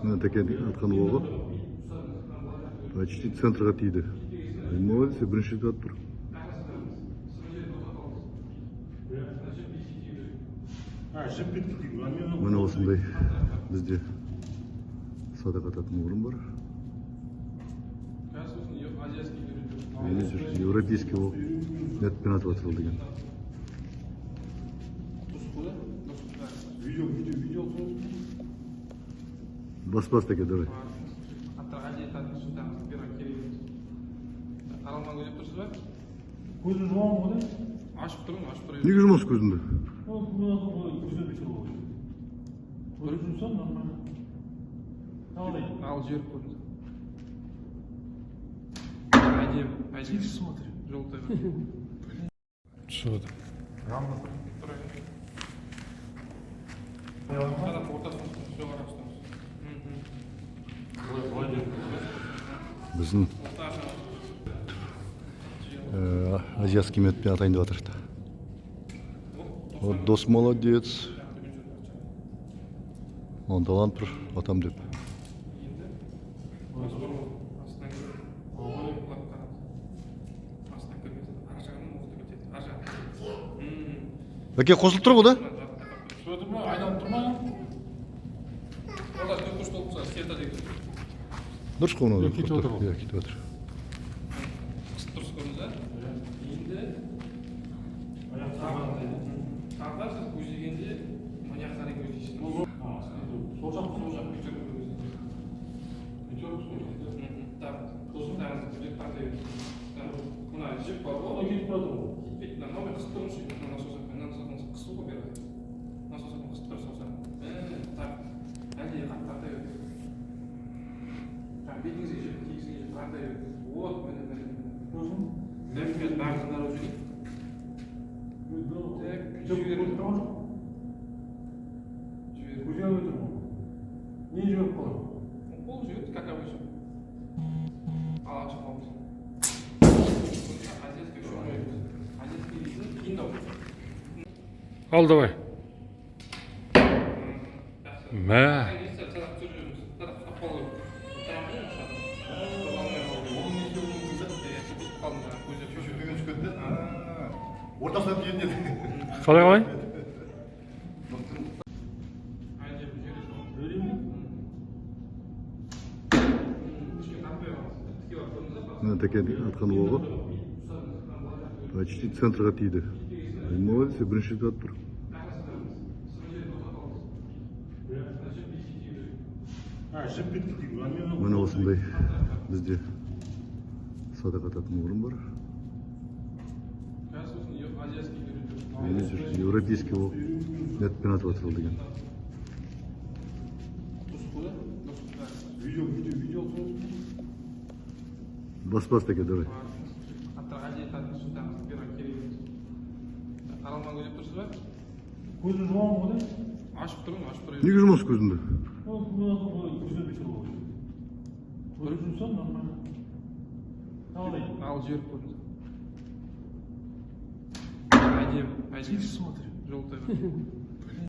мына тәкенің атқан оғы почти центрға тиді. Молодец, бірінші рет тұр. Міне осындай бізде садақ ататын орын бар. Европейский ол метпен атып атырыл деген. Бас теке, давай. Көзін жуамын ғой? Ашып тұрмын, ашып тұрайын. Неге жұмас көзіңді? Көзін жұмсам, нормально. Ал жер көрінді. Әдем. Тихо смотри. Желтый. Что это? Рамда тұрайын. Адам ортасында все қарастырмыз. Біздің азиатский метпен атайын деп жатыр. Вот дос молодец. Он талант тұр, атам деп. Бәке қосылып тұр ғой да? Айналып тұрмай? Олар көкөш толып тұрса, света дейді. Дұрыс қой оны. Кетіп отыр ғой. Кетіп отыр. Дұрыс көрдіңіз, ә? Енді тағдар сіз көздегенде мына қарай көздейсіз. Сол жақ пятерка көздейсіз. пятерка сол жақ. Так, сосын тағыңыз көздеп қандай мына жіп бар ғой. Кетіп тұрады ғой. Мына номер қысып тұрмын сөйтіп қысу ғой бері. Насосақпен қысып тұрса осыған. Так, әлде қаттардай өтеді. Бетіңізге жеп, тегізге жеп, қандай өтеді. Вот, міне. Дәмпет бағыздар өтеді. Жіберіп отыр ғой. Не жіберіп қалады? Ол жүреді, как обычно. Ал ашып қалмыз. Азиатский шоу өтеді. Азиатский дейсің, кейін дау. Ал давай. Мә. Ортасынан тиетін еді. Қалай? Мына тәкенің атқан оғы почти центрға тиді. Молодец, бірінші рет атып тұр. Міне осындай бізде садақ ататын орын бар. Европейский ол метпен атып атырыл деген. Бас теке, давай. Көзін жуамын ғой? Ашып тұрмын, ашып тұрайын. Неге жұмас көзіңді? Көзін жұмсам, нормально. Ал жер көрінді. Әдем. Тихо смотри. Желтый.